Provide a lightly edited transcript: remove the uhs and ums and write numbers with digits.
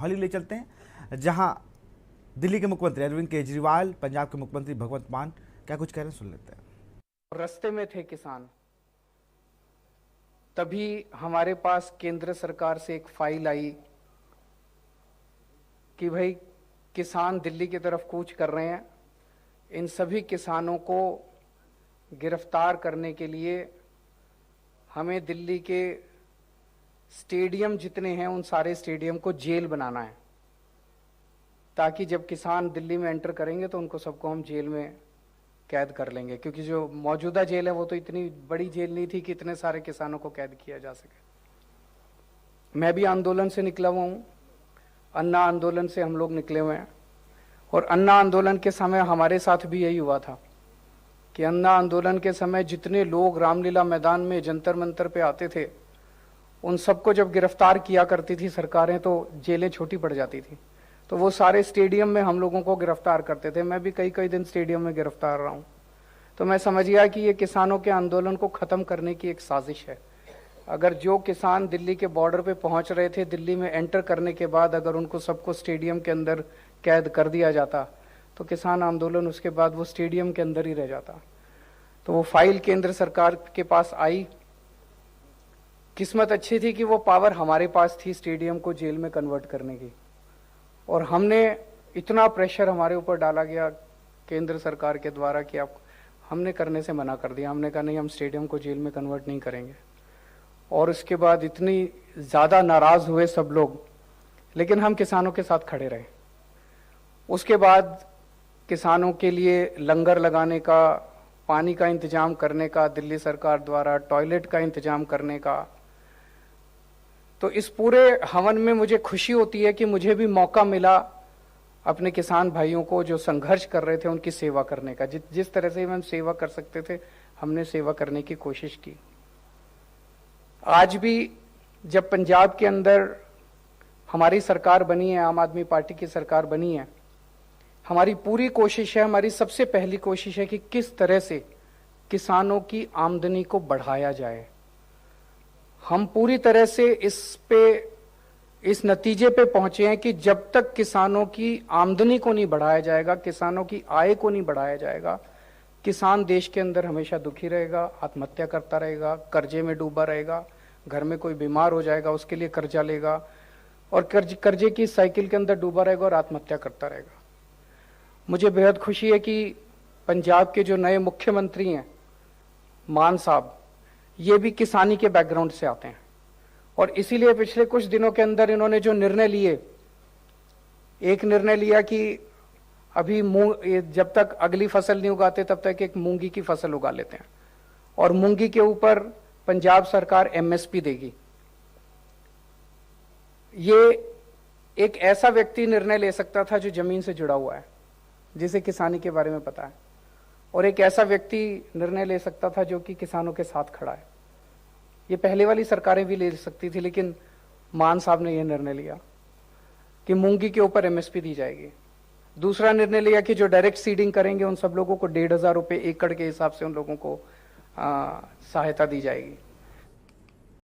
हाल ही ले चलते हैं जहां दिल्ली के मुख्यमंत्री अरविंद केजरीवाल, पंजाब के मुख्यमंत्री भगवंत मान क्या कुछ कह रहे हैं, सुन लेते हैं। रास्ते में थे किसान, तभी हमारे पास केंद्र सरकार से एक फाइल आई कि भाई किसान दिल्ली की तरफ कूच कर रहे हैं। इन सभी किसानों को गिरफ्तार करने के लिए हमें दिल्ली के स्टेडियम जितने हैं उन सारे स्टेडियम को जेल बनाना है, ताकि जब किसान दिल्ली में एंटर करेंगे तो उनको सबको हम जेल में कैद कर लेंगे। क्योंकि जो मौजूदा जेल है वो तो इतनी बड़ी जेल नहीं थी कि इतने सारे किसानों को कैद किया जा सके। मैं भी आंदोलन से निकला हुआ हूँ, अन्ना आंदोलन से हम लोग निकले हुए हैं। और अन्ना आंदोलन के समय हमारे साथ भी यही हुआ था कि अन्ना आंदोलन के समय जितने लोग रामलीला मैदान में जंतर मंतर पे आते थे, उन सबको जब गिरफ्तार किया करती थी सरकारें तो जेलें छोटी पड़ जाती थी। तो वो सारे स्टेडियम में हम लोगों को गिरफ्तार करते थे। मैं भी कई कई दिन स्टेडियम में गिरफ्तार रहा हूँ। तो मैं समझ गया कि ये किसानों के आंदोलन को ख़त्म करने की एक साजिश है। अगर जो किसान दिल्ली के बॉर्डर पे पहुंच रहे थे, दिल्ली में एंटर करने के बाद अगर उनको सबको स्टेडियम के अंदर कैद कर दिया जाता तो किसान आंदोलन उसके बाद वो स्टेडियम के अंदर ही रह जाता। तो वो फाइल केंद्र सरकार के पास आई। किस्मत अच्छी थी कि वो पावर हमारे पास थी स्टेडियम को जेल में कन्वर्ट करने की। और हमने इतना प्रेशर हमारे ऊपर डाला गया केंद्र सरकार के द्वारा कि आप, हमने करने से मना कर दिया। हमने कहा नहीं, हम स्टेडियम को जेल में कन्वर्ट नहीं करेंगे। और उसके बाद इतनी ज़्यादा नाराज़ हुए सब लोग, लेकिन हम किसानों के साथ खड़े रहे। उसके बाद किसानों के लिए लंगर लगाने का, पानी का इंतजाम करने का, दिल्ली सरकार द्वारा टॉयलेट का इंतजाम करने का। तो इस पूरे हवन में मुझे खुशी होती है कि मुझे भी मौका मिला अपने किसान भाइयों को जो संघर्ष कर रहे थे उनकी सेवा करने का। जिस तरह से हम सेवा कर सकते थे हमने सेवा करने की कोशिश की। आज भी जब पंजाब के अंदर हमारी सरकार बनी है, आम आदमी पार्टी की सरकार बनी है, हमारी पूरी कोशिश है, हमारी सबसे पहली कोशिश है कि किस तरह से किसानों की आमदनी को बढ़ाया जाए। हम पूरी तरह से इस नतीजे पे पहुंचे हैं कि जब तक किसानों की आमदनी को नहीं बढ़ाया जाएगा, किसानों की आय को नहीं बढ़ाया जाएगा, किसान देश के अंदर हमेशा दुखी रहेगा, आत्महत्या करता रहेगा, कर्जे में डूबा रहेगा, घर में कोई बीमार हो जाएगा उसके लिए कर्जा लेगा और कर्जे की साइकिल के अंदर डूबा रहेगा और आत्महत्या करता रहेगा। मुझे बेहद खुशी है कि पंजाब के जो नए मुख्यमंत्री हैं मान साहब, ये भी किसानी के बैकग्राउंड से आते हैं। और इसीलिए पिछले कुछ दिनों के अंदर इन्होंने जो निर्णय लिए, एक निर्णय लिया कि अभी जब तक अगली फसल नहीं उगाते तब तक एक मूंगी की फसल उगा लेते हैं और मूंगी के ऊपर पंजाब सरकार एमएसपी देगी। ये एक ऐसा व्यक्ति निर्णय ले सकता था जो जमीन से जुड़ा हुआ है, जिसे किसानी के बारे में पता है, और एक ऐसा व्यक्ति निर्णय ले सकता था जो कि किसानों के साथ खड़ा है। ये पहले वाली सरकारें भी ले सकती थी, लेकिन मान साहब ने यह निर्णय लिया कि मूंगी के ऊपर एमएसपी दी जाएगी। दूसरा निर्णय लिया कि जो डायरेक्ट सीडिंग करेंगे उन सब लोगों को 1,500 रुपए एकड़ के हिसाब से उन लोगों को सहायता दी जाएगी।